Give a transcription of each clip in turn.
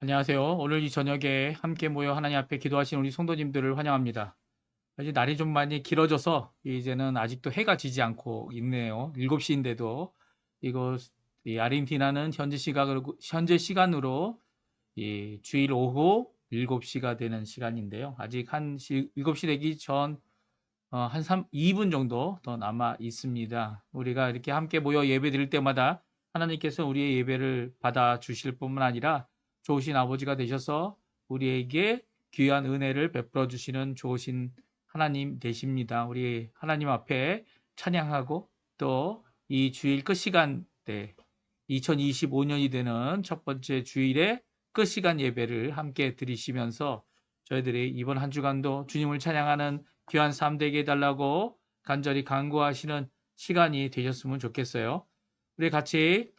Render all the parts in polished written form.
안녕하세요. 오늘 이 저녁에 함께 모여 하나님 앞에 기도하신 우리 성도님들을 환영합니다. 이제 날이 좀 많이 길어져서 이제는 아직도 해가 지지 않고 있네요. 7시인데도 이거 이 아르헨티나는 현재 시간으로 이 주일 오후 7시가 되는 시간인데요. 아직 7시 되기 전 한 2분 정도 더 남아 있습니다. 우리가 이렇게 함께 모여 예배 드릴 때마다 하나님께서 우리의 예배를 받아 주실 뿐만 아니라 좋으신 아버지가 되셔서 우리에게 귀한 은혜를 베풀어 주시는 좋으신 하나님 되십니다. 우리 하나님 앞에 찬양하고 또 이 주일 끝 시간 때 2025년이 되는 첫 번째 주일의 끝 시간 예배를 함께 드리시면서 저희들이 이번 한 주간도 주님을 찬양하는 귀한 삶 되게 해달라고 간절히 간구하시는 시간이 되셨으면 좋겠어요. 우리 같이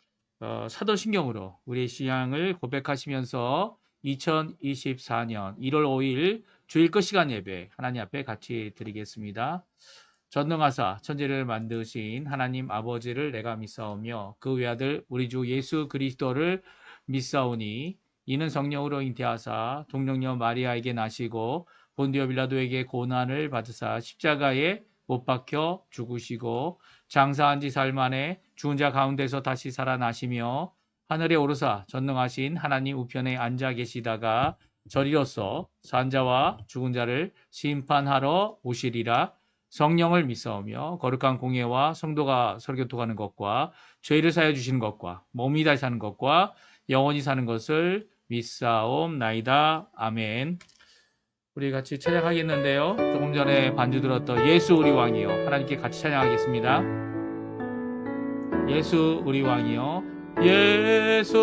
사도신경으로 우리의 신앙을 고백하시면서 2024년 1월 5일 주일 끝 시간 예배 하나님 앞에 같이 드리겠습니다. 전능하사 천지를 만드신 하나님 아버지를 내가 믿사오며 그 외아들 우리 주 예수 그리스도를 믿사오니 이는 성령으로 잉태하사 동정녀 마리아에게 나시고 본디오 빌라도에게 고난을 받으사 십자가에 못 박혀 죽으시고 장사한 지 사흘 만에 죽은 자 가운데서 다시 살아나시며 하늘에 오르사 전능하신 하나님 우편에 앉아 계시다가 저리로서 산 자와 죽은 자를 심판하러 오시리라. 성령을 믿사오며 거룩한 공예와 성도가 설교토하는 것과 죄를 사여 주시는 것과 몸이 다시 사는 것과 영원히 사는 것을 믿사옵나이다. 아멘. 우리 같이 찬양하겠는데요. 조금 전에 반주 들었던 예수 우리 왕이요. 하나님께 같이 찬양하겠습니다. 예수 우리 왕이요. 예수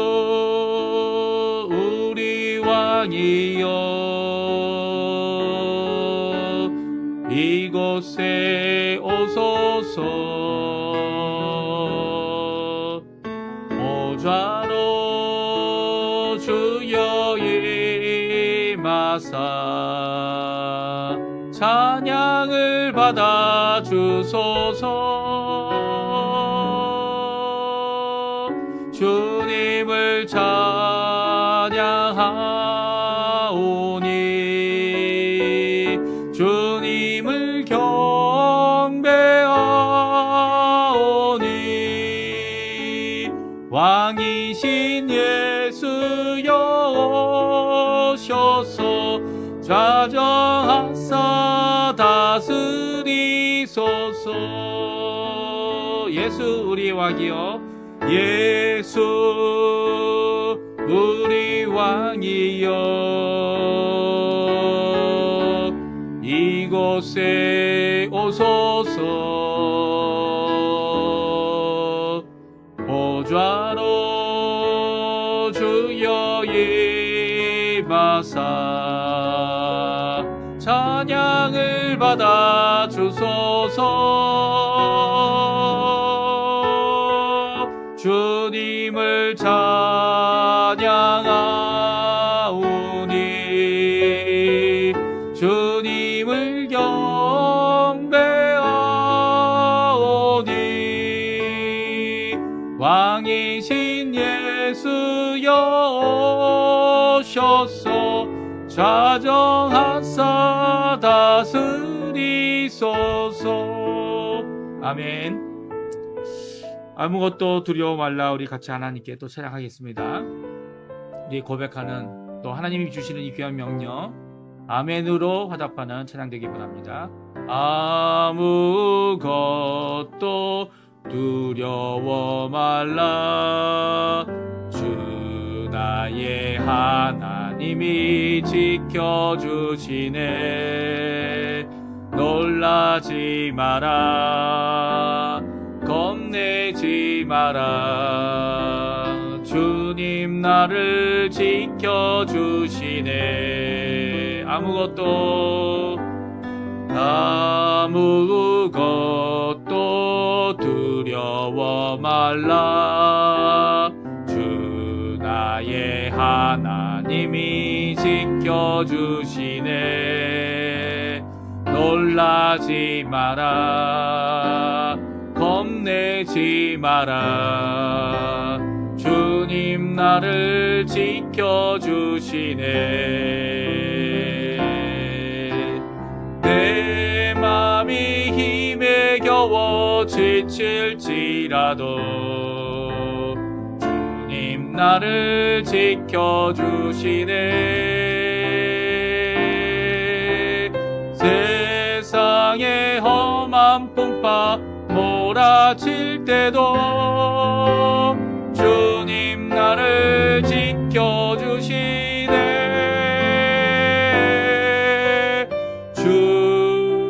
우리 왕이요. 이곳에 오소서. 보좌로 주여 임하사 찬양을 받아 주소서. 주님을 찬양하오니 주님을 경배하오니 왕이신 예수여 오셔서 좌정하사 다스리소서. 예수 우리 왕이여. 예수 우리 왕이여. 이곳에 오소서. 보좌로 주여 임하사 찬양을 받아 주소서. 주님을 찬양하오니 주님을 경배하오니 왕이신 예수여 오셔서 좌정하사 다스리소서. 아멘. 아무것도 두려워 말라. 우리 같이 하나님께 또 찬양하겠습니다. 우리 고백하는 또 하나님이 주시는 이 귀한 명령 아멘으로 화답하는 찬양 되기 바랍니다. 아무것도 두려워 말라. 주 나의 하나님이 지켜주시네. 놀라지 마라. 겁내지 마라. 주님 나를 지켜주시네. 아무것도 두려워 말라. 주 나의 하나님이 지켜주시네. 놀라지 마라. 겁내지 마라. 주님 나를 지켜주시네. 내 맘이 힘에 겨워 지칠지라도 주님 나를 지켜주시네. 세상의 험한 풍파 몰아칠 때도 주님 나를 지켜주시네.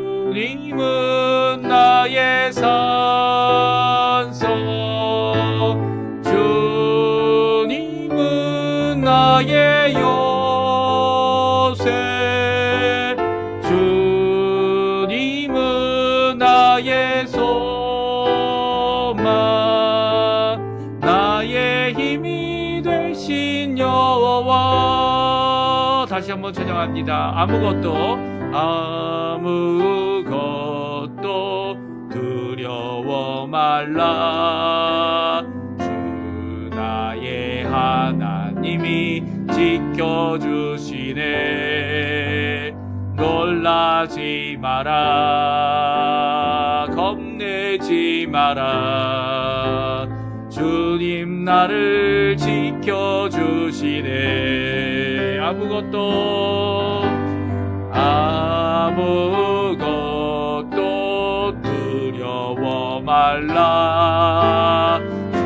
주님은 나의 산성, 주님은 나의 요새, 주님은 나의 소망, 나의 힘이 되신 여호와. 다시 한번 찬양합니다. 아무것도 두려워 말라. 주 나의 하나님이 지켜주시네. 놀라지 마라, 겁내지 마라. 주님 나를 지켜주시네. 아무것도 두려워 말라. 주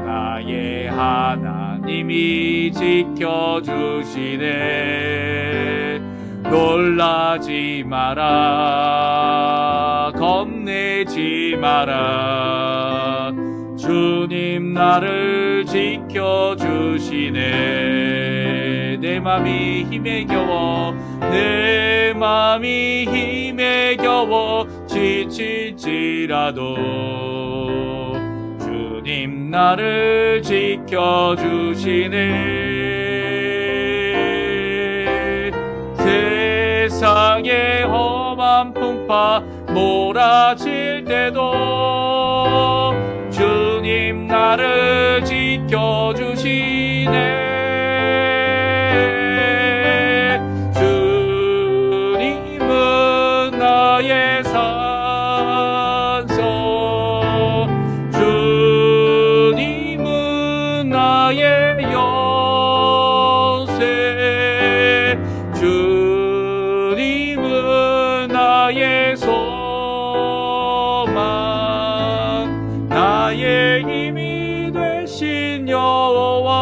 나의 하나님이 지켜주시네. 놀라지 마라, 겁내지 마라. 주님 나를 지켜주시네. 내 맘이 힘에 겨워, 내 맘이 힘에 겨워 지칠지라도 주님 나를 지켜주시네. 세상의 험한 풍파 몰아칠 때도 주님 나를 지켜주시네. 주님은 나의 산성, 주님은 나의 요새, 주님은 나의 소망, 나의 힘이 되신 여호와.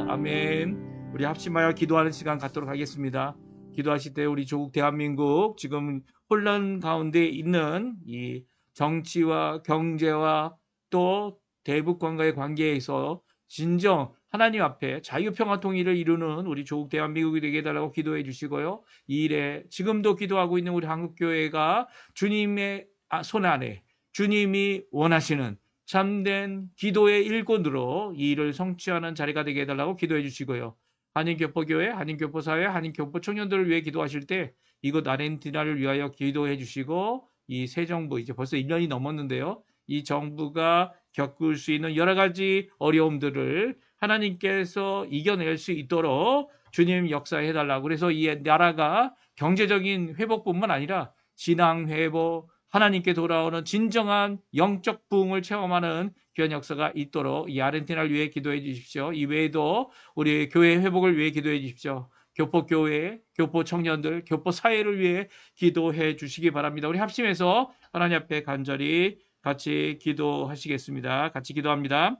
아멘. 우리 합심하여 기도하는 시간 갖도록 하겠습니다. 기도하실 때 우리 조국 대한민국 지금 혼란 가운데 있는 이 정치와 경제와 또 대북과의 관계에서 진정 하나님 앞에 자유평화 통일을 이루는 우리 조국 대한민국이 되게 해달라고 기도해 주시고요. 이 일에 지금도 기도하고 있는 우리 한국교회가 주님의 손 안에 주님이 원하시는 참된 기도의 일꾼으로 이 일을 성취하는 자리가 되게 해달라고 기도해 주시고요. 한인교포교회, 한인교포사회, 한인교포 청년들을 위해 기도하실 때 이곳 아르헨티나를 위하여 기도해 주시고 이 새 정부 이제 벌써 1년이 넘었는데요. 이 정부가 겪을 수 있는 여러 가지 어려움들을 하나님께서 이겨낼 수 있도록 주님 역사해 달라고. 그래서 이 나라가 경제적인 회복뿐만 아니라 신앙 회복, 하나님께 돌아오는 진정한 영적 부흥을 체험하는 귀한 역사가 있도록 이 아르헨티나를 위해 기도해 주십시오. 이 외에도 우리 교회 회복을 위해 기도해 주십시오. 교포교회, 교포 청년들, 교포 사회를 위해 기도해 주시기 바랍니다. 우리 합심해서 하나님 앞에 간절히 같이 기도하시겠습니다. 같이 기도합니다.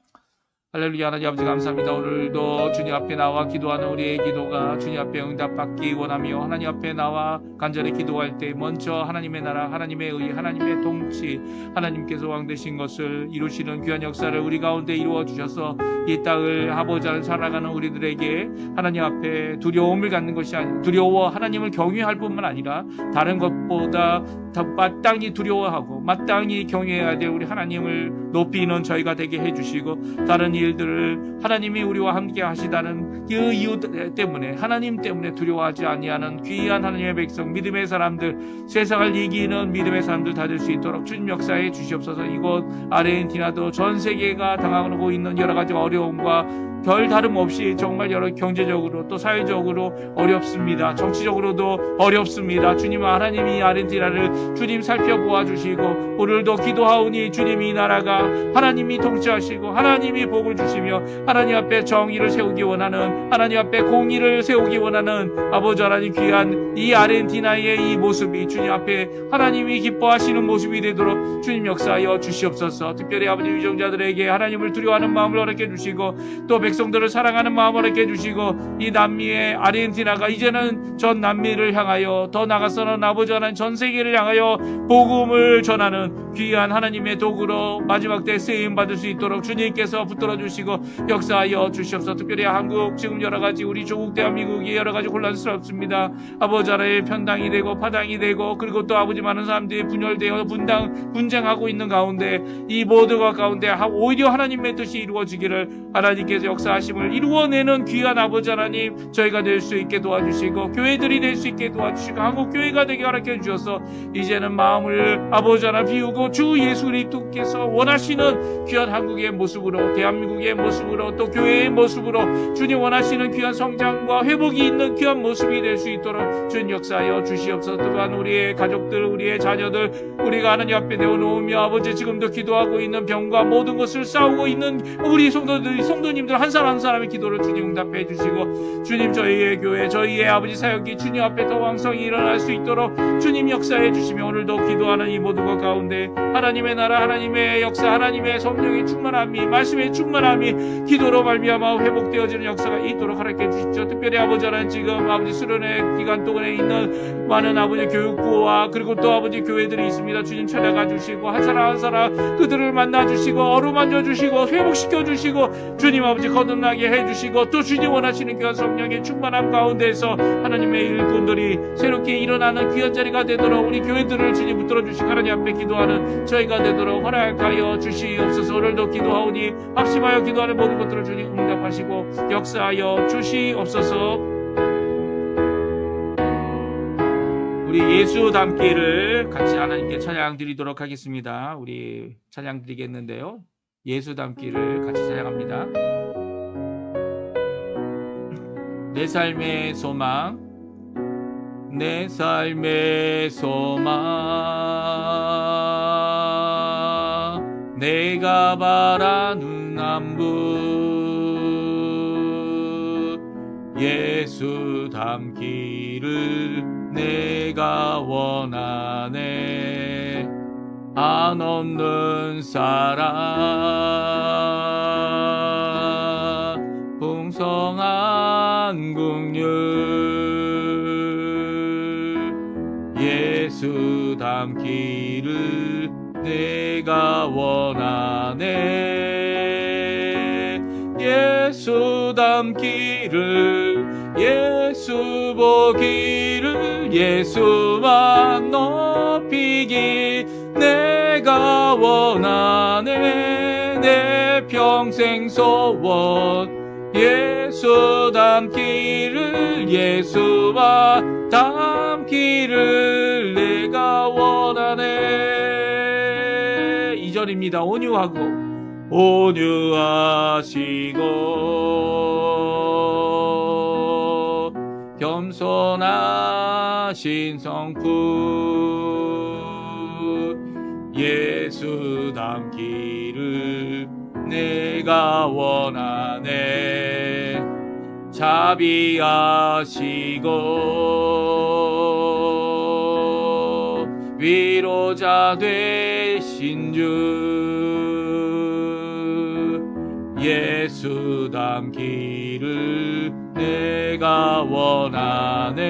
할렐루야. 하나님 아버지 감사합니다. 오늘도 주님 앞에 나와 기도하는 우리의 기도가 주님 앞에 응답받기 원하며 하나님 앞에 나와 간절히 기도할 때 먼저 하나님의 나라, 하나님의 의, 하나님의 통치, 하나님께서 왕 되신 것을 이루시는 귀한 역사를 우리 가운데 이루어 주셔서 이 땅을 하고자 살아가는 우리들에게 하나님 앞에 두려움을 갖는 것이 아니라 두려워 하나님을 경외할 뿐만 아니라 다른 것보다 마땅히 두려워하고 마땅히 경외해야 될 우리 하나님을 높이는 저희가 되게 해주시고, 다른 일들을 하나님이 우리와 함께 하시다는 그 이유 때문에, 하나님 때문에 두려워하지 아니하는 귀한 하나님의 백성, 믿음의 사람들, 세상을 이기는 믿음의 사람들 다 될 수 있도록 주님 역사해 주시옵소서. 이곳 아르헨티나도 전 세계가 당하고 있는 여러 가지 어려움과 별 다름 없이 정말 여러 경제적으로 또 사회적으로 어렵습니다. 정치적으로도 어렵습니다. 주님, 하나님이 아르헨티나를 주님 살펴보아 주시고, 오늘도 기도하오니 주님 이 나라가 하나님이 통치하시고 하나님이 복을 주시며 하나님 앞에 정의를 세우기 원하는, 하나님 앞에 공의를 세우기 원하는 아버지 하나님, 귀한 이 아르헨티나의 이 모습이 주님 앞에 하나님이 기뻐하시는 모습이 되도록 주님 역사하여 주시옵소서. 특별히 아버지 위정자들에게 하나님을 두려워하는 마음을 허락해 주시고, 또 백성들을 사랑하는 마음을 허락해 주시고, 이 남미의 아르헨티나가 이제는 전 남미를 향하여, 더 나아가서는 아버지 하나님 전 세계를 향하여 복음을 전하는 귀한 하나님의 도구로 마지막 때 쓰임 받을 수 있도록 주님께서 붙들어 주시고 역사하여 주시옵소서. 특별히 한국, 지금 여러 가지 우리 조국 대한민국이 여러 가지 혼란스럽습니다. 아버지 하나님 편당이 되고 파당이 되고, 그리고 또 아버지 많은 사람들이 분열되어 분쟁하고 있는 가운데, 이 모두가 가운데 오히려 하나님의 뜻이 이루어지기를 하나님께서 역사하심을 이루어내는 귀한 아버지 하나님, 저희가 될 수 있게 도와주시고 교회들이 될 수 있게 도와주시고 한국 교회가 되게 허락해 주셔서 이제는 마음을 아버지 하나님 비우고 주 예수 그리스도께서 원하시는 귀한 한국의 모습으로, 대한민국의 모습으로, 또 교회의 모습으로 주님 원하시는 귀한 성장과 회복이 있는 귀한 모습이 될 수 있도록 주님 역사하여 주시옵소서. 또한 우리의 가족들, 우리의 자녀들, 우리가 하나님 앞에 내어놓으며 아버지 지금도 기도하고 있는 병과 모든 것을 싸우고 있는 우리 성도님들 한 사람 한 사람의 기도를 주님 응답해 주시고, 주님 저희의 교회, 저희의 아버지 사역이 주님 앞에 더 왕성히 일어날 수 있도록 주님 역사해 주시며, 오늘도 기도하는 이 모든 것 가운데 하나님의 나라, 하나님의 역사, 하나님의 성령의 충만함이, 말씀의 충만함이 기도로 말미암아 회복되어지는 역사가 있도록 허락해 주십시오. 특별히 아버지 하나님, 지금 아버지 수련회 기간 동안에 있는 많은 아버지 교육부와 그리고 또 아버지 교회들이 있습니다. 주님 찾아가 주시고 한 사람 한 사람 그들을 만나 주시고 어루만져 주시고 회복시켜 주시고 주님 아버지 거듭나게 해 주시고, 또 주님 원하시는 귀한 성령의 충만함 가운데서 하나님의 일꾼들이 새롭게 일어나는 귀한 자리가 되도록 우리 교회들을 주님 붙들어 주시고 하나님 앞에 기도하는 저희가 되도록 허락하여 주시옵소서. 오늘도 기도하오니 합심하여 기도하는 모든 것들을 주님 응답하시고 역사하여 주시옵소서. 우리 예수 닮기를 같이 하나님께 찬양 드리도록 하겠습니다. 우리 찬양 드리겠는데요, 예수 닮기를 같이 찬양합니다. 내 삶의 소망, 내 삶의 소망, 내가 바라는 안부, 예수 닮기를 내가 원하네. 한없는 사랑, 풍성한 긍휼, 예수 닮기를 내가 원하네. 예수 닮기를, 예수 보기를, 예수만 높이기 내가 원하네. 내 평생 소원, 예수 닮기를, 예수만 닮기를 내가 원하네. 2절입니다. 온유하고 온유하시고 겸손하신 성품, 예수 닮기를 내가 원하네. 자비하시고 위로자 되신 주, 예수 닮기를 내가 원하네.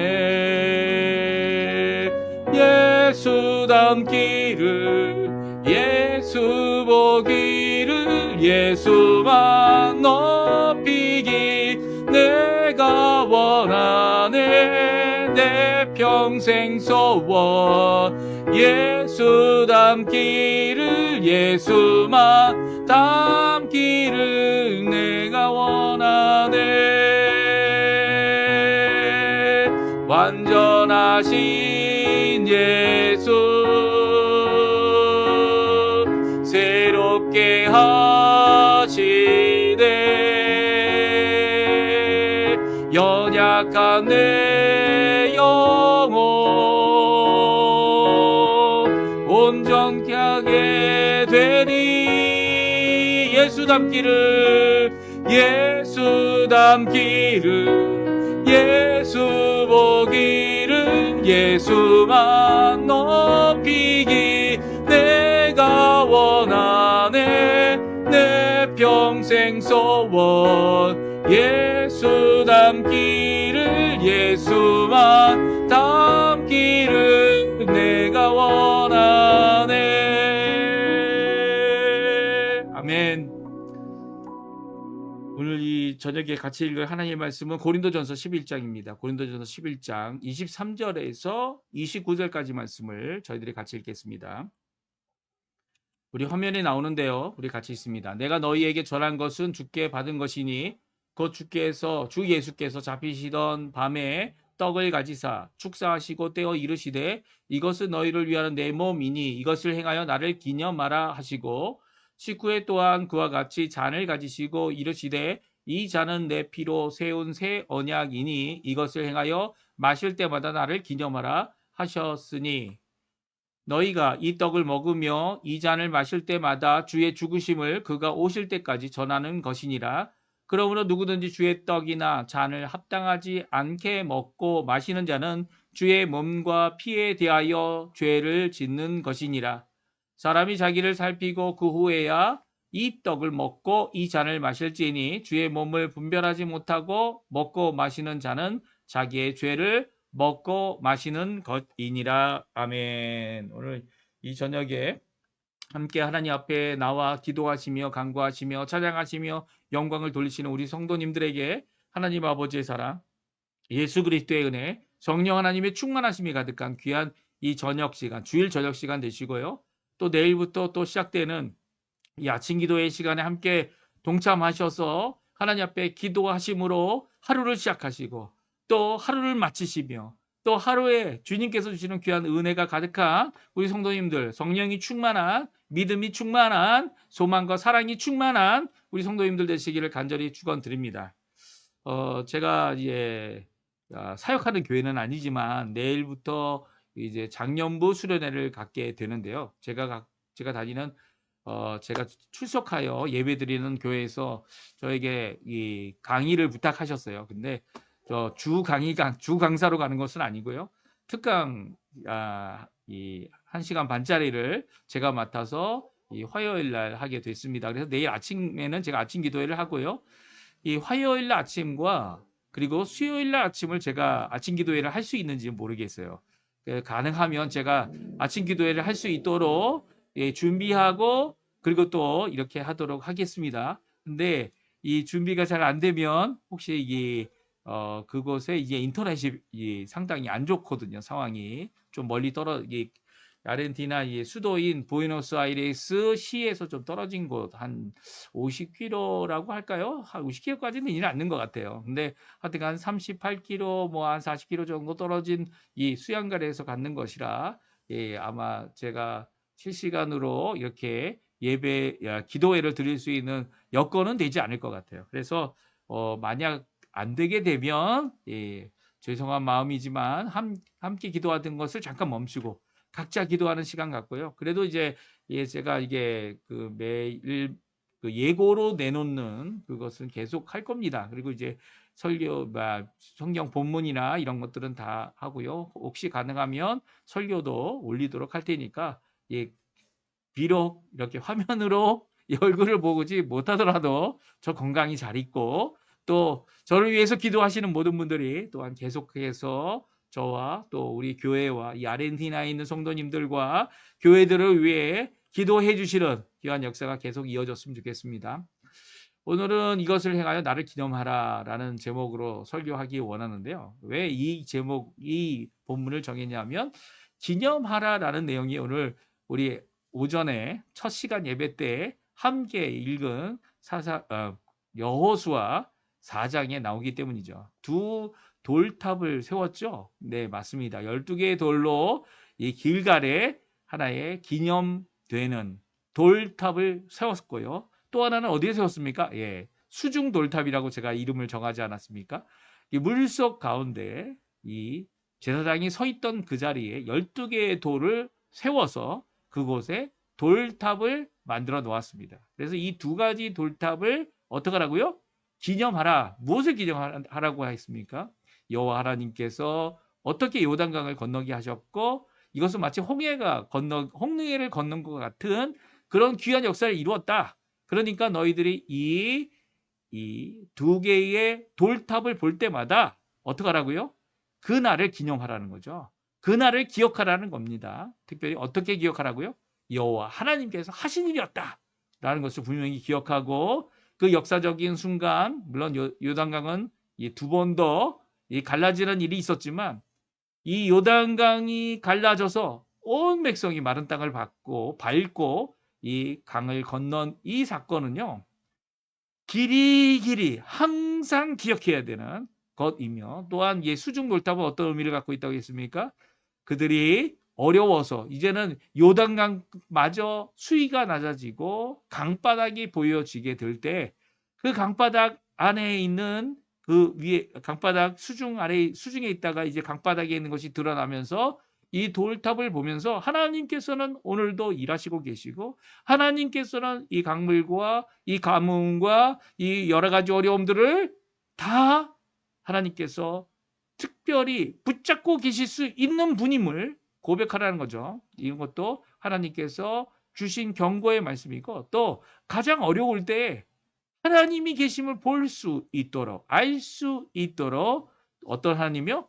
예수 닮기를, 예수 보기를, 예수만 높이기 내가 원하네. 내 평생 소원. 예수 닮기를, 예수만 닮기를 내가 원하네. 완전하신 예수 새롭게 하시네. 연약한 내 영혼 온전케 하게 되리. 예수 닮기를, 예수 닮기를, 예수 보기를, 예수만 높이기 내가 원하네. 내 평생 소원. 예수 닮기를, 예수만 닮기를 내가 원하네. 아멘. 오늘 이 저녁에 같이 읽을 하나님의 말씀은 고린도전서 11장입니다. 고린도전서 11장 23절에서 29절까지 말씀을 저희들이 같이 읽겠습니다. 우리 화면에 나오는데요. 우리 같이 읽습니다. 내가 너희에게 전한 것은 주께 받은 것이니 곧 주 예수께서 잡히시던 밤에 떡을 가지사 축사하시고 떼어 이르시되 이것은 너희를 위하는 내 몸이니 이것을 행하여 나를 기념하라 하시고, 식후에 또한 그와 같이 잔을 가지시고 이르시되 이 잔은 내 피로 세운 새 언약이니 이것을 행하여 마실 때마다 나를 기념하라 하셨으니, 너희가 이 떡을 먹으며 이 잔을 마실 때마다 주의 죽으심을 그가 오실 때까지 전하는 것이니라. 그러므로 누구든지 주의 떡이나 잔을 합당하지 않게 먹고 마시는 자는 주의 몸과 피에 대하여 죄를 짓는 것이니라. 사람이 자기를 살피고 그 후에야 이 떡을 먹고 이 잔을 마실지니 주의 몸을 분별하지 못하고 먹고 마시는 자는 자기의 죄를 먹고 마시는 것이니라. 아멘. 오늘 이 저녁에 함께 하나님 앞에 나와 기도하시며 간구하시며 찬양하시며 영광을 돌리시는 우리 성도님들에게 하나님 아버지의 사랑, 예수 그리스도의 은혜, 성령 하나님의 충만하심이 가득한 귀한 이 저녁 시간, 주일 저녁 시간 되시고요. 또 내일부터 또 시작되는 이 아침 기도의 시간에 함께 동참하셔서 하나님 앞에 기도하심으로 하루를 시작하시고 또 하루를 마치시며 또 하루에 주님께서 주시는 귀한 은혜가 가득한 우리 성도님들, 성령이 충만한, 믿음이 충만한, 소망과 사랑이 충만한 우리 성도님들 되시기를 간절히 축원드립니다. 제가 이제 사역하는 교회는 아니지만 내일부터 이제 작년부 수련회를 갖게 되는데요. 제가 다니는 제가 출석하여 예배드리는 교회에서 저에게 이 강의를 부탁하셨어요. 근데 주 강사로 가는 것은 아니고요. 특강 이 1시간 반짜리를 제가 맡아서 이 화요일 날 하게 됐습니다. 그래서 내일 아침에는 제가 아침 기도회를 하고요. 이 화요일 날 아침과 그리고 수요일 날 아침을 제가 아침 기도회를 할 수 있는지 모르겠어요. 가능하면 제가 아침 기도회를 할 수 있도록 준비하고 그리고 또 이렇게 하도록 하겠습니다. 근데 이 준비가 잘 안 되면 혹시 이게 그곳에 이제 인터넷이 상당히 안 좋거든요. 상황이 좀 멀리 아르헨티나 수도인 부에노스아이레스 시에서 좀 떨어진 곳 한 50km라고 할까요? 한 50km까지는 이르지 않는 것 같아요. 근데 하여튼 38km 뭐 한 40km 정도 떨어진 이 수양가에서 갖는 것이라 아마 제가 실시간으로 이렇게 기도회를 드릴 수 있는 여건은 되지 않을 것 같아요. 그래서 만약 안 되게 되면 죄송한 마음이지만 함께 기도하던 것을 잠깐 멈추고 각자 기도하는 시간 갖고요. 그래도 이제 제가 이게 매일 예고로 내놓는 그것은 계속 할 겁니다. 그리고 이제 설교, 성경 본문이나 이런 것들은 다 하고요. 혹시 가능하면 설교도 올리도록 할 테니까 비록 이렇게 화면으로 얼굴을 보지 못하더라도 저 건강히 잘 있고 또 저를 위해서 기도하시는 모든 분들이 또한 계속해서 저와 또 우리 교회와 이 아르헨티나에 있는 성도님들과 교회들을 위해 기도해 주시는 귀한 역사가 계속 이어졌으면 좋겠습니다. 오늘은 이것을 행하여 나를 기념하라라는 제목으로 설교하기 원하는데요. 왜 이 제목, 이 본문을 정했냐면 기념하라라는 내용이 오늘 우리 오전에 첫 시간 예배 때 함께 읽은 여호수아 4장에 나오기 때문이죠. 두 돌탑을 세웠죠. 네, 맞습니다. 12개의 돌로 이 길갈에 하나의 기념되는 돌탑을 세웠고요. 또 하나는 어디에 세웠습니까? 예, 수중 돌탑이라고 제가 이름을 정하지 않았습니까? 이 물속 가운데 이 제사장이 서 있던 그 자리에 12개의 돌을 세워서 그곳에 돌탑을 만들어 놓았습니다. 그래서 이 두 가지 돌탑을 어떻게 하라고요? 기념하라. 무엇을 기념하라고 했습니까? 여호와 하나님께서 어떻게 요단강을 건너게 하셨고 이것은 마치 홍해를 건넌 것 같은 그런 귀한 역사를 이루었다. 그러니까 너희들이 이 두 개의 돌탑을 볼 때마다 어떻게 하라고요? 그 날을 기념하라는 거죠. 그 날을 기억하라는 겁니다. 특별히 어떻게 기억하라고요? 여호와 하나님께서 하신 일이었다. 라는 것을 분명히 기억하고 그 역사적인 순간, 물론 요단강은 두 번 더 갈라지는 일이 있었지만 이 요단강이 갈라져서 온 백성이 마른 땅을 밟고 이 강을 건넌 이 사건은요. 길이 항상 기억해야 되는 것이며 또한 수중 돌탑은 어떤 의미를 갖고 있다고 했습니까? 그들이 어려워서 이제는 요단강마저 수위가 낮아지고 강바닥이 보여지게 될 때 그 강바닥 안에 있는 그 위에 강바닥 수중에 있다가 이제 강바닥에 있는 것이 드러나면서 이 돌탑을 보면서 하나님께서는 오늘도 일하시고 계시고 하나님께서는 이 강물과 이 가뭄과 이 여러 가지 어려움들을 다 하나님께서 특별히 붙잡고 계실 수 있는 분임을 고백하라는 거죠. 이것도 하나님께서 주신 경고의 말씀이고 또 가장 어려울 때 하나님이 계심을 볼 수 있도록 알 수 있도록 어떤 하나님이요?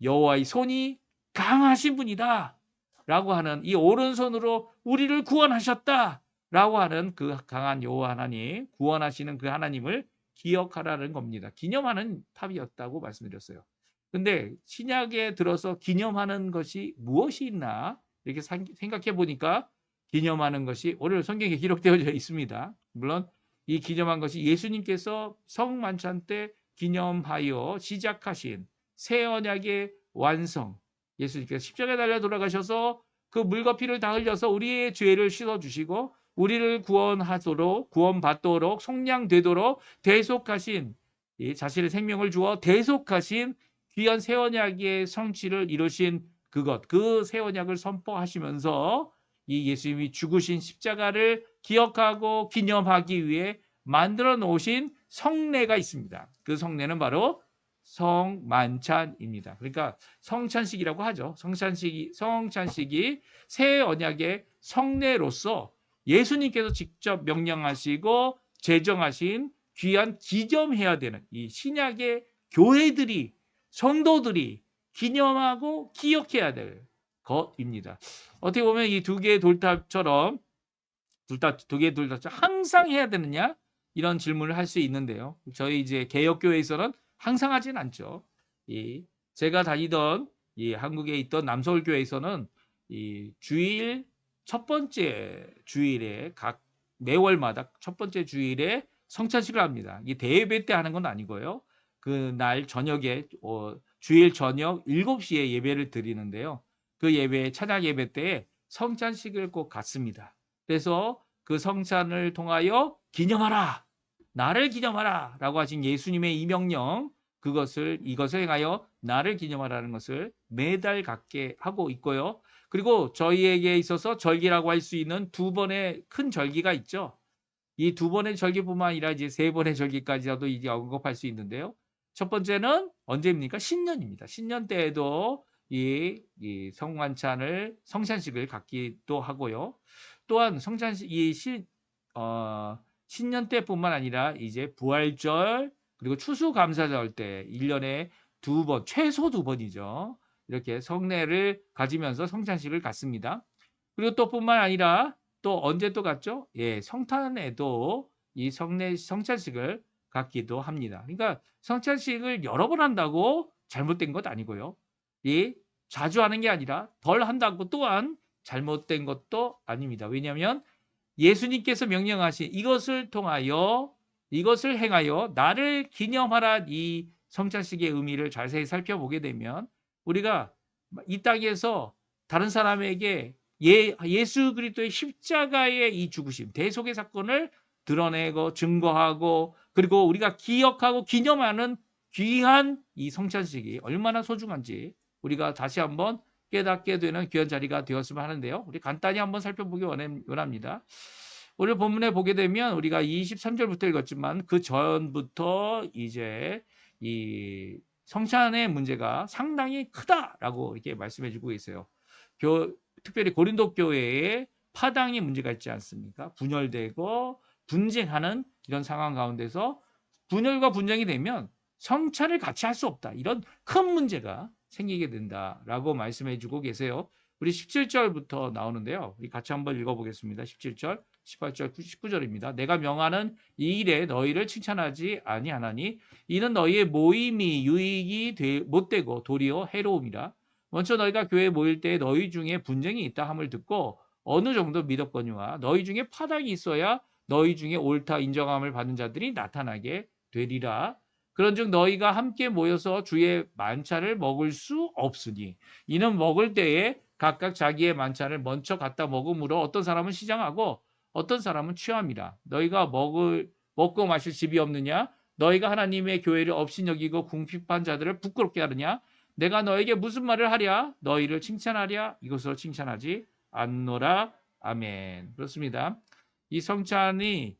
여호와의 손이 강하신 분이다 라고 하는 이 오른손으로 우리를 구원하셨다 라고 하는 그 강한 여호와 하나님, 구원하시는 그 하나님을 기억하라는 겁니다. 기념하는 탑이었다고 말씀드렸어요. 근데 신약에 들어서 기념하는 것이 무엇이 있나 이렇게 생각해 보니까 기념하는 것이 오늘 성경에 기록되어 있습니다. 물론 이 기념한 것이 예수님께서 성만찬 때 기념하여 시작하신 새 언약의 완성, 예수님께서 십자가에 달려 돌아가셔서 그 물과 피를 다 흘려서 우리의 죄를 씻어주시고 우리를 구원받도록 속량되도록 대속하신 자신의 생명을 주어 대속하신 귀한 새 언약의 성취를 이루신 그 새 언약을 선포하시면서 이 예수님이 죽으신 십자가를 기억하고 기념하기 위해 만들어 놓으신 성례가 있습니다. 그 성례는 바로 성만찬입니다. 그러니까 성찬식이라고 하죠. 성찬식이 새 언약의 성례로서 예수님께서 직접 명령하시고 제정하신 귀한 기념해야 되는 이 신약의 교회들이 성도들이 기념하고 기억해야 될 것입니다. 어떻게 보면 이 두 개의 돌탑처럼 두 개의 돌탑처럼 항상 해야 되느냐 이런 질문을 할 수 있는데요. 저희 이제 개혁교회에서는 항상 하진 않죠. 제가 다니던 한국에 있던 남서울교회에서는 주일 첫 번째 주일에 매월마다 첫 번째 주일에 성찬식을 합니다. 이 대예배 때 하는 건 아니고요. 그 날 저녁에 주일 저녁 7시에 예배를 드리는데요. 그 찬양 예배 때에 성찬식을 꼭 갖습니다. 그래서 그 성찬을 통하여 기념하라. 나를 기념하라 라고 하신 예수님의 이 명령 이것을 행하여 나를 기념하라는 것을 매달 갖게 하고 있고요. 그리고 저희에게 있어서 절기라고 할 수 있는 두 번의 큰 절기가 있죠. 이 두 번의 절기뿐만 아니라 이제 세 번의 절기까지라도 이제 언급할 수 있는데요. 첫 번째는 언제입니까? 신년입니다. 신년 때에도 이 성찬식을 갖기도 하고요. 또한 신년 때뿐만 아니라 이제 부활절 그리고 추수감사절 때 1년에 최소 두 번이죠. 이렇게 성례를 가지면서 성찬식을 갖습니다. 그리고 또 뿐만 아니라 또 언제 또 갖죠? 성탄에도 이 성찬식을 갖기도 합니다. 그러니까 성찬식을 여러 번 한다고 잘못된 것 아니고요. 이 자주 하는 게 아니라 덜 한다고 또한 잘못된 것도 아닙니다. 왜냐하면 예수님께서 명령하신 이것을 행하여 나를 기념하라, 이 성찬식의 의미를 자세히 살펴보게 되면 우리가 이 땅에서 다른 사람에게 예수 그리스도의 십자가의 이 죽으심, 대속의 사건을 드러내고 증거하고 그리고 우리가 기억하고 기념하는 귀한 이 성찬식이 얼마나 소중한지 우리가 다시 한번 깨닫게 되는 귀한 자리가 되었으면 하는데요. 우리 간단히 한번 살펴보기 원합니다. 오늘 본문에 보게 되면 우리가 23절부터 읽었지만 그 전부터 이제 이 성찬의 문제가 상당히 크다라고 이렇게 말씀해 주고 있어요. 특별히 고린도 교회에 파당의 문제가 있지 않습니까? 분열되고 분쟁하는 이런 상황 가운데서 분열과 분쟁이 되면 성찬을 같이 할 수 없다. 이런 큰 문제가 생기게 된다라고 말씀해 주고 계세요. 우리 17절부터 나오는데요. 우리 같이 한번 읽어보겠습니다. 17절, 18절, 19절입니다. 내가 명하는 이 일에 너희를 칭찬하지 아니하나니 이는 너희의 모임이 유익이 못되고 도리어 해로움이라. 먼저 너희가 교회에 모일 때 너희 중에 분쟁이 있다 함을 듣고 어느 정도 믿었거니와 너희 중에 파당이 있어야 너희 중에 옳다 인정함을 받는 자들이 나타나게 되리라. 그런즉 너희가 함께 모여서 주의 만찬을 먹을 수 없으니 이는 먹을 때에 각각 자기의 만찬을 먼저 갖다 먹음으로 어떤 사람은 시장하고 어떤 사람은 취함이라. 너희가 먹고 마실 집이 없느냐? 너희가 하나님의 교회를 업신여기고 궁핍한 자들을 부끄럽게 하느냐? 내가 너에게 무슨 말을 하랴? 너희를 칭찬하랴? 이것으로 칭찬하지 않노라. 아멘. 그렇습니다. 이 성찬이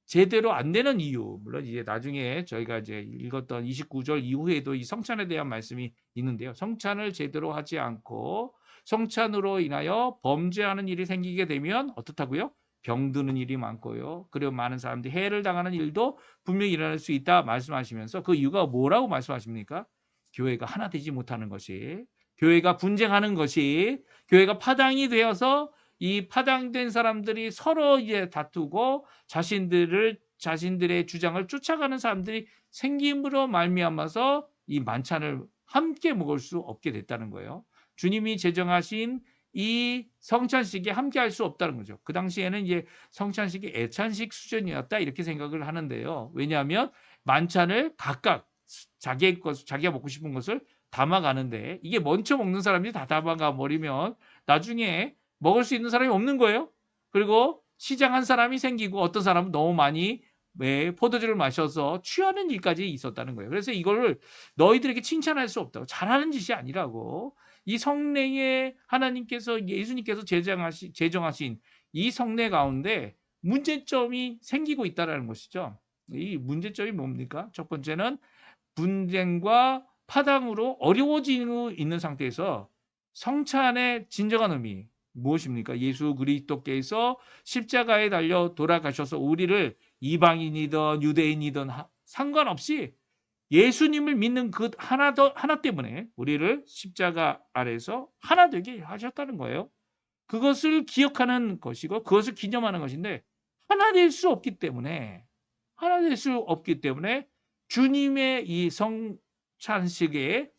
제대로 안 되는 이유, 물론 이제 나중에 저희가 이제 읽었던 29절 이후에도 이 성찬에 대한 말씀이 있는데요. 성찬을 제대로 하지 않고 성찬으로 인하여 범죄하는 일이 생기게 되면 어떻다고요? 병드는 일이 많고요. 그리고 많은 사람들이 해를 당하는 일도 분명히 일어날 수 있다 말씀하시면서 그 이유가 뭐라고 말씀하십니까? 교회가 하나 되지 못하는 것이, 교회가 분쟁하는 것이, 교회가 파당이 되어서 이 파당된 사람들이 서로 이제 다투고 자신들의 주장을 쫓아가는 사람들이 생김으로 말미암아서 이 만찬을 함께 먹을 수 없게 됐다는 거예요. 주님이 제정하신 이 성찬식에 함께 할 수 없다는 거죠. 그 당시에는 이제 성찬식이 애찬식 수준이었다 이렇게 생각을 하는데요. 왜냐하면 만찬을 각각 자기가 먹고 싶은 것을 담아가는데 이게 먼저 먹는 사람이 다 담아가 버리면 나중에 먹을 수 있는 사람이 없는 거예요. 그리고 시장한 사람이 생기고 어떤 사람은 너무 많이 포도주를 마셔서 취하는 일까지 있었다는 거예요. 그래서 이걸 너희들에게 칭찬할 수 없다고, 잘하는 짓이 아니라고. 이 성례에 예수님께서 제정하신 이 성례 가운데 문제점이 생기고 있다는 것이죠. 이 문제점이 뭡니까? 첫 번째는 분쟁과 파당으로 어려워지고 있는 상태에서 성찬의 진정한 의미 무엇입니까? 예수 그리스도께서 십자가에 달려 돌아가셔서 우리를 이방인이든 유대인이든 상관없이 예수님을 믿는 그 하나 때문에 우리를 십자가 아래서 하나 되게 하셨다는 거예요. 그것을 기억하는 것이고 그것을 기념하는 것인데 하나 될 수 없기 때문에 주님의 이 성찬식에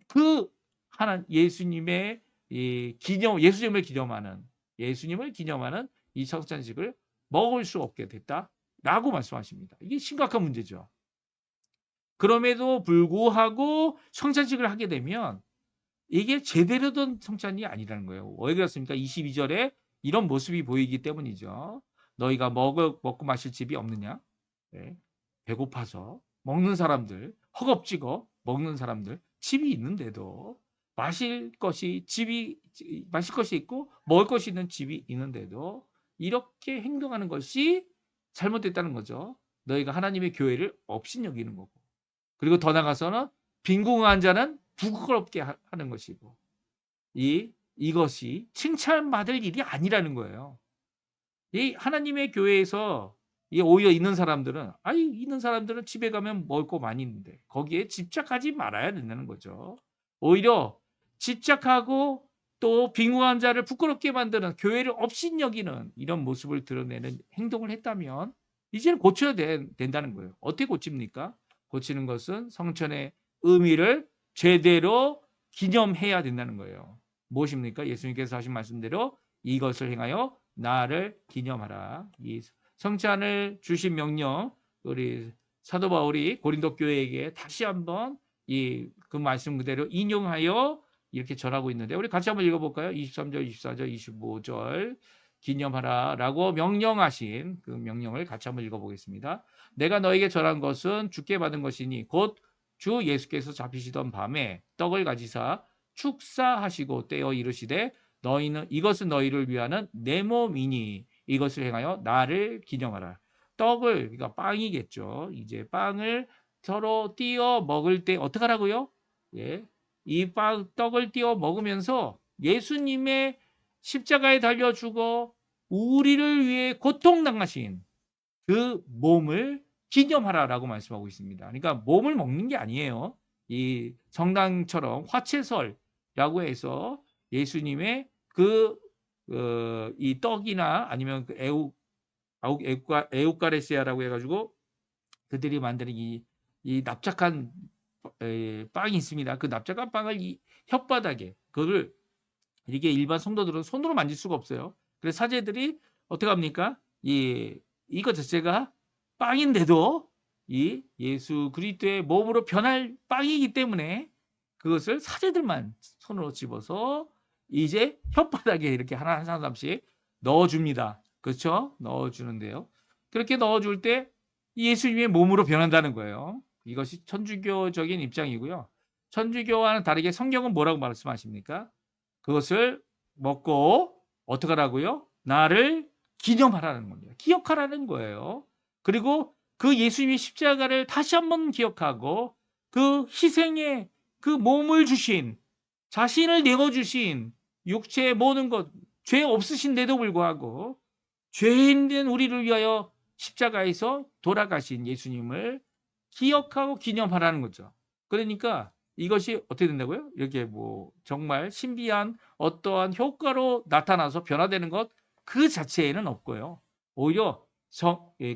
그 하나 예수님의 예수님을 기념하는 이 성찬식을 먹을 수 없게 됐다라고 말씀하십니다. 이게 심각한 문제죠. 그럼에도 불구하고 성찬식을 하게 되면 이게 제대로 된 성찬이 아니라는 거예요. 왜 그렇습니까? 22절에 이런 모습이 보이기 때문이죠. 너희가 먹고 마실 집이 없느냐? 네. 배고파서 먹는 사람들, 허겁지겁 먹는 사람들, 집이 있는데도 마실 것이 있고 먹을 것이 있는 집이 있는데도 이렇게 행동하는 것이 잘못됐다는 거죠. 너희가 하나님의 교회를 업신여기는 거고, 그리고 더 나아가서는 빈궁한 자는 부끄럽게 하는 것이고, 이것이 칭찬받을 일이 아니라는 거예요. 이 하나님의 교회에서 오히려 있는 사람들은 집에 가면 먹을 거 많이 있는데 거기에 집착하지 말아야 된다는 거죠. 오히려 집착하고 또 빈궁한 자를 부끄럽게 만드는, 교회를 업신여기는 이런 모습을 드러내는 행동을 했다면 이제는 고쳐야 된다는 거예요. 어떻게 고칩니까? 고치는 것은 성천의 의미를 제대로 기념해야 된다는 거예요. 무엇입니까? 예수님께서 하신 말씀대로 이것을 행하여 나를 기념하라. 이 성찬을 주신 명령, 우리 사도 바울이 고린도 교회에게 다시 한번 그 말씀 그대로 인용하여 이렇게 전하고 있는데, 우리 같이 한번 읽어볼까요? 23절, 24절, 25절. 기념하라라고 명령하신 그 명령을 같이 한번 읽어보겠습니다. 내가 너에게 전한 것은 주께 받은 것이니 곧 주 예수께서 잡히시던 밤에 떡을 가지사 축사하시고 떼어 이르시되 너희는 이것은 너희를 위하는 내 몸이니 이것을 행하여 나를 기념하라. 떡을, 그러니까 빵이겠죠. 이제 빵을 서로 띄어 먹을 때 어떻게 하라고요? 예, 이 떡을 띄어 먹으면서 예수님의 십자가에 달려 죽어 우리를 위해 고통당하신 그 몸을 기념하라라고 말씀하고 있습니다. 그러니까 몸을 먹는 게 아니에요. 이 성당처럼 화채설이라고 해서 예수님의 이 떡이나 아니면 그 에우카레시아라고 해가지고 그들이 만드는 이 납작한 빵이 있습니다. 그 납작한 빵을 이 혓바닥에 그걸 이게 일반 성도들은 손으로 만질 수가 없어요. 그래서 사제들이 어떻게 합니까? 이것 자체가 빵인데도 이 예수 그리스도의 몸으로 변할 빵이기 때문에 그것을 사제들만 손으로 집어서 이제 혓바닥에 이렇게 하나 하나씩 넣어줍니다. 그렇죠? 넣어주는데요. 그렇게 넣어줄 때 예수님의 몸으로 변한다는 거예요. 이것이 천주교적인 입장이고요. 천주교와는 다르게 성경은 뭐라고 말씀하십니까? 그것을 먹고 어떻게 하라고요? 나를 기념하라는 겁니다. 기억하라는 거예요. 그리고 그 예수님의 십자가를 다시 한번 기억하고 그 희생의 그 몸을 주신, 자신을 내어주신 육체의 모든 것, 죄 없으신데도 불구하고 죄인 된 우리를 위하여 십자가에서 돌아가신 예수님을 기억하고 기념하라는 거죠. 그러니까 이것이 어떻게 된다고요? 이렇게 뭐 정말 신비한 어떠한 효과로 나타나서 변화되는 것 그 자체에는 없고요. 오히려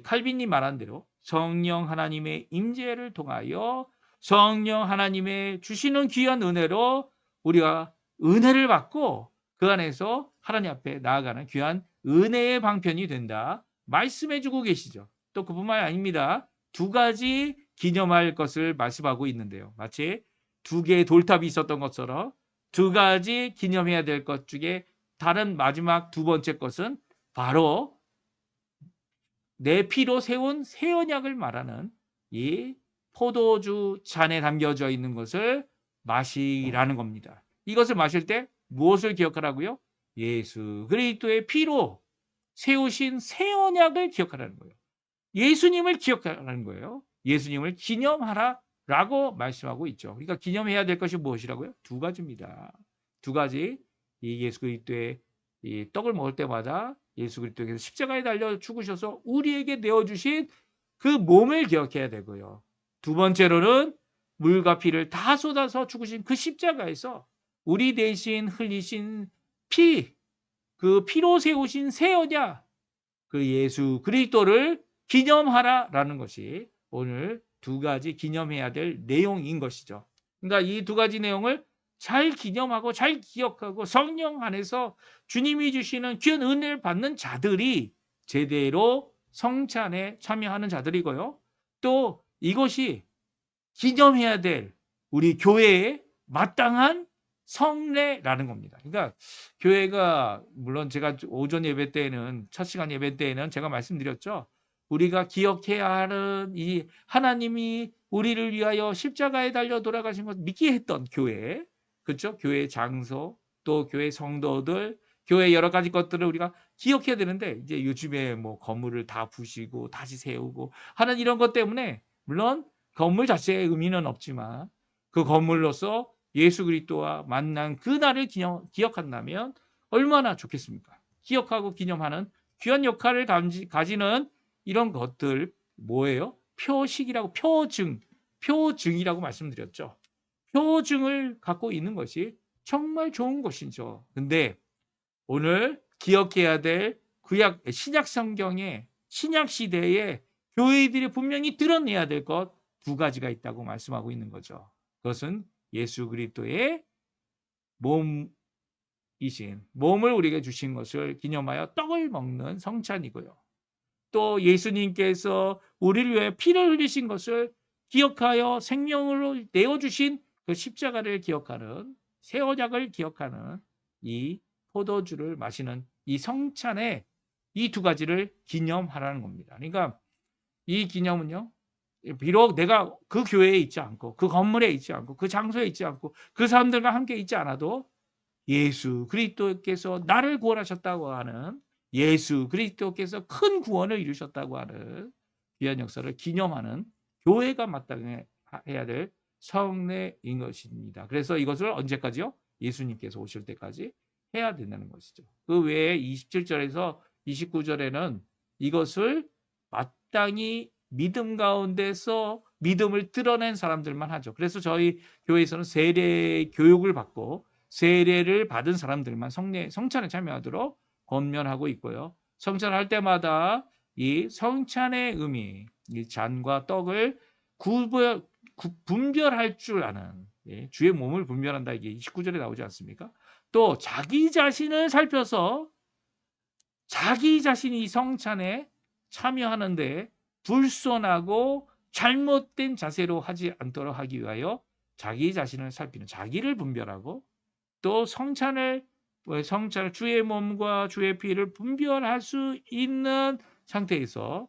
칼빈이 말한 대로 성령 하나님의 임재를 통하여 성령 하나님의 주시는 귀한 은혜로 우리가 은혜를 받고 그 안에서 하나님 앞에 나아가는 귀한 은혜의 방편이 된다. 말씀해 주고 계시죠. 또 그뿐만 아닙니다. 두 가지 기념할 것을 말씀하고 있는데요. 마치 두 개의 돌탑이 있었던 것처럼 두 가지 기념해야 될 것 중에 다른 마지막 두 번째 것은 바로 내 피로 세운 새 언약을 말하는 이 포도주 잔에 담겨져 있는 것을 마시라는 겁니다. 이것을 마실 때 무엇을 기억하라고요? 예수 그리스도의 피로 세우신 새 언약을 기억하라는 거예요. 예수님을 기억하라는 거예요. 예수님을 기념하라라고 말씀하고 있죠. 그러니까 기념해야 될 것이 무엇이라고요? 두 가지입니다. 두 가지. 이 예수 그리스도의 이 떡을 먹을 때마다 예수 그리스도께서 십자가에 달려 죽으셔서 우리에게 내어주신 그 몸을 기억해야 되고요. 두 번째로는 물과 피를 다 쏟아서 죽으신 그 십자가에서 우리 대신 흘리신 피, 그 피로 세우신 새 언약, 그 예수 그리스도를 기념하라라는 것이 오늘 두 가지 기념해야 될 내용인 것이죠. 그러니까 이 두 가지 내용을 잘 기념하고 잘 기억하고 성령 안에서 주님이 주시는 귀한 은혜를 받는 자들이 제대로 성찬에 참여하는 자들이고요. 또 이것이 기념해야 될 우리 교회의 마땅한 성례라는 겁니다. 그러니까 교회가 물론 제가 오전 예배 때에는 첫 시간 예배 때에는 제가 말씀드렸죠. 우리가 기억해야 하는 이 하나님이 우리를 위하여 십자가에 달려 돌아가신 것 믿게 했던 교회, 그렇죠? 교회 장소, 또 교회 성도들, 교회 여러 가지 것들을 우리가 기억해야 되는데 이제 요즘에 뭐 건물을 다 부시고 다시 세우고 하는 이런 것 때문에 물론 건물 자체의 의미는 없지만 그 건물로서 예수 그리스도와 만난 그 날을 기억한다면 얼마나 좋겠습니까? 기억하고 기념하는 귀한 역할을 가지는 이런 것들 뭐예요? 표식이라고 표증이라고 말씀드렸죠. 표증을 갖고 있는 것이 정말 좋은 것이죠. 근데 오늘 기억해야 될 신약 성경에 신약 시대에 교회들이 분명히 드러내야 될 것 두 가지가 있다고 말씀하고 있는 거죠. 그것은 예수 그리스도의 몸을 우리에게 주신 것을 기념하여 떡을 먹는 성찬이고요. 또 예수님께서 우리를 위해 피를 흘리신 것을 기억하여 생명으로 내어주신 그 십자가를 기억하는, 새 언약을 기억하는 이 포도주를 마시는 이 성찬에 이 두 가지를 기념하라는 겁니다. 그러니까 이 기념은요, 비록 내가 그 교회에 있지 않고 그 건물에 있지 않고 그 장소에 있지 않고 그 사람들과 함께 있지 않아도 예수 그리스도께서 나를 구원하셨다고 하는, 예수 그리스도께서 큰 구원을 이루셨다고 하는 귀한 역사를 기념하는 교회가 마땅해야 될 성례인 것입니다. 그래서 이것을 언제까지요? 예수님께서 오실 때까지 해야 된다는 것이죠. 그 외에 27절에서 29절에는 이것을 마땅히 믿음 가운데서 믿음을 드러낸 사람들만 하죠. 그래서 저희 교회에서는 세례 교육을 받고 세례를 받은 사람들만 성찬에 참여하도록 권면하고 있고요. 성찬할 때마다 이 성찬의 의미, 이 잔과 떡을 분별할 줄 아는, 주의 몸을 분별한다, 이게 29절에 나오지 않습니까? 또 자기 자신을 살펴서 자기 자신이 성찬에 참여하는데 불손하고 잘못된 자세로 하지 않도록 하기 위하여 자기 자신을 살피는, 자기를 분별하고 또 성찬을 주의 몸과 주의 피를 분별할 수 있는 상태에서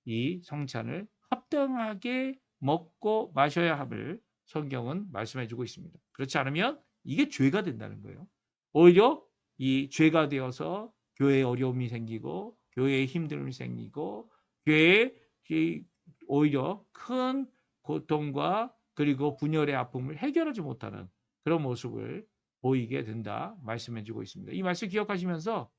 이 성찬을 합당하게 먹고 마셔야 함을 성경은 말씀해 주고 있습니다. 그렇지 않으면 이게 죄가 된다는 거예요. 오히려 이 죄가 되어서 교회에 어려움이 생기고 교회에 힘듦이 생기고 교회에 오히려 큰 고통과 그리고 분열의 아픔을 해결하지 못하는 그런 모습을 보이게 된다 말씀해 주고 있습니다. 이 말씀 기억하시면서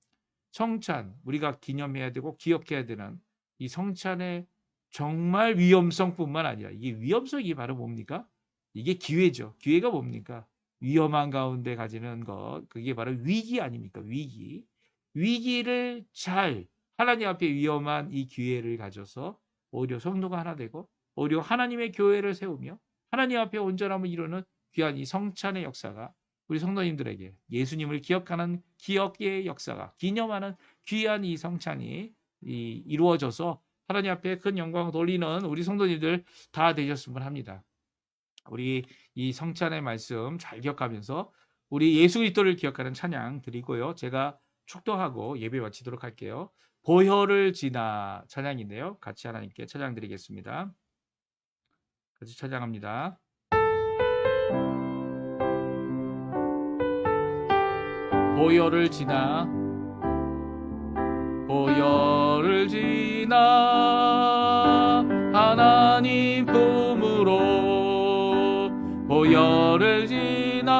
성찬, 우리가 기념해야 되고 기억해야 되는 이 성찬의 정말 위험성뿐만 아니라, 이게 위험성이 바로 뭡니까? 이게 기회죠. 기회가 뭡니까? 위험한 가운데 가지는 것, 그게 바로 위기 아닙니까? 위기. 위기를 잘, 하나님 앞에 위험한 이 기회를 가져서 오히려 성도가 하나 되고 오히려 하나님의 교회를 세우며 하나님 앞에 온전함을 이루는 귀한 이 성찬의 역사가 우리 성도님들에게 예수님을 기억하는 기억의 역사가, 기념하는 귀한 이 성찬이 이루어져서 하나님 앞에 큰 영광을 돌리는 우리 성도님들 다 되셨으면 합니다. 우리 이 성찬의 말씀 잘 기억하면서 우리 예수 그리스도를 기억하는 찬양 드리고요. 제가 축도하고 예배 마치도록 할게요. 보혈을 지나 찬양인데요. 같이 하나님께 찬양 드리겠습니다. 같이 찬양합니다. 보혈을 지나 하나님 품으로 보혈을 지나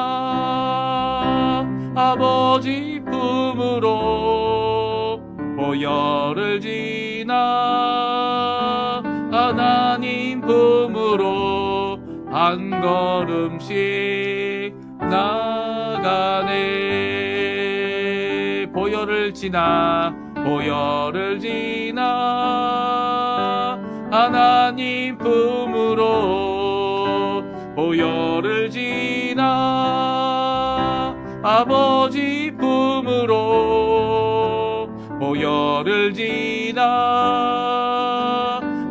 아버지 품으로 보혈을 지나 하나님 품으로 한 걸음씩 나가네. 보혈을 지나 하나님 품으로 보혈을 지나 아버지 품으로 보혈을 지나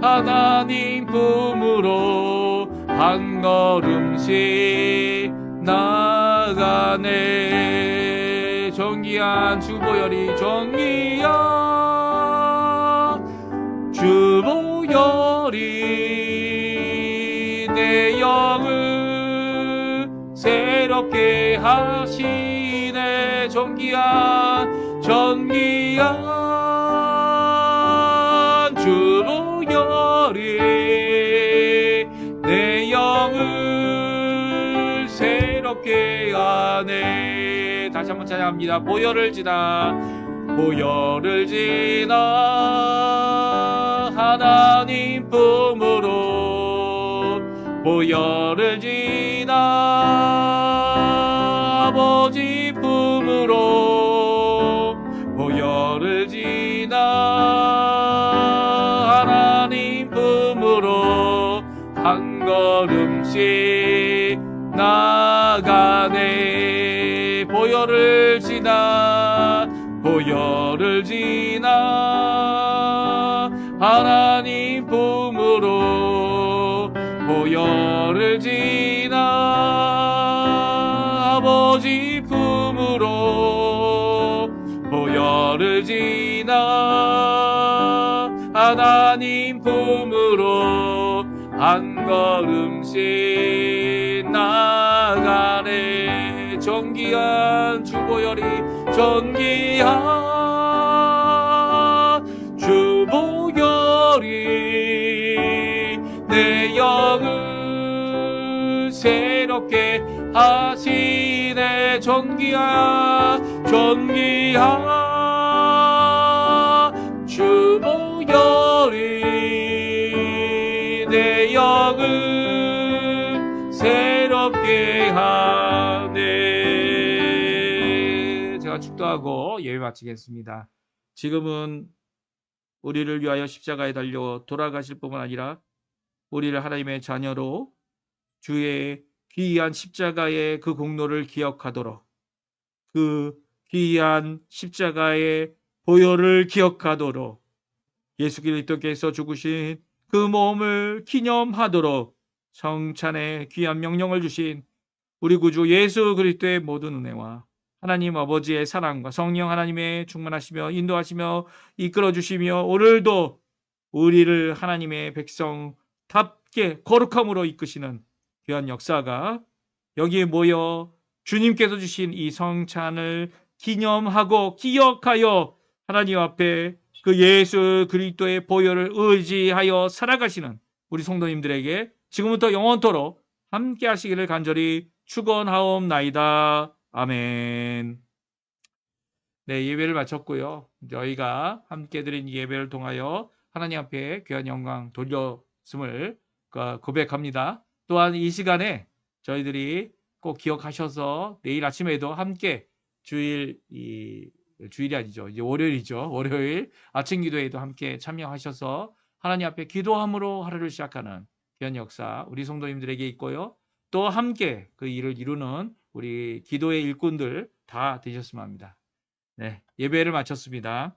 하나님 품으로 한 걸음씩 나가네. 정기한 주보혈이 내 영을 새롭게 하시네. 정기한 주보혈이 내 영을 새롭게 하네. 다시 한번 찬양합니다. 보혈을 지나 하나님 품으로 보혈을 지나 아버지 품으로 보혈을 지나 지나가네. 보혈을 지나 하나님 품으로 보혈을 지나 아버지 품으로 보혈을 지나 하나님 품으로 한 걸음씩 나가네. 존귀한 주보혈이 존귀한 주보혈이 내 영을 새롭게 하시네. 존귀한 주보혈이 내 영을 새롭게 하네. 제가 축도하고 예배 마치겠습니다. 지금은 우리를 위하여 십자가에 달려 돌아가실 뿐만 아니라 우리를 하나님의 자녀로 주의 귀한 십자가의 그 공로를 기억하도록, 그 귀한 십자가의 보혈을 기억하도록, 예수 그리스도께서 죽으신 그 몸을 기념하도록 성찬의 귀한 명령을 주신 우리 구주 예수 그리스도의 모든 은혜와 하나님 아버지의 사랑과 성령 하나님의 충만하시며 인도하시며 이끌어 주시며 오늘도 우리를 하나님의 백성답게 거룩함으로 이끄시는 귀한 역사가 여기에 모여 주님께서 주신 이 성찬을 기념하고 기억하여 하나님 앞에 그 예수 그리스도의 보혈을 의지하여 살아가시는 우리 성도님들에게 지금부터 영원토록 함께 하시기를 간절히 축원하옵나이다. 아멘. 네, 예배를 마쳤고요. 저희가 함께 드린 예배를 통하여 하나님 앞에 귀한 영광 돌렸음을 고백합니다. 또한 이 시간에 저희들이 꼭 기억하셔서 내일 아침에도 함께 주일이 아니죠. 이제 월요일이죠. 월요일 아침 기도에도 함께 참여하셔서 하나님 앞에 기도함으로 하루를 시작하는 귀한 역사 우리 성도님들에게 있고요. 또 함께 그 일을 이루는 우리 기도의 일꾼들 다 되셨으면 합니다. 네, 예배를 마쳤습니다.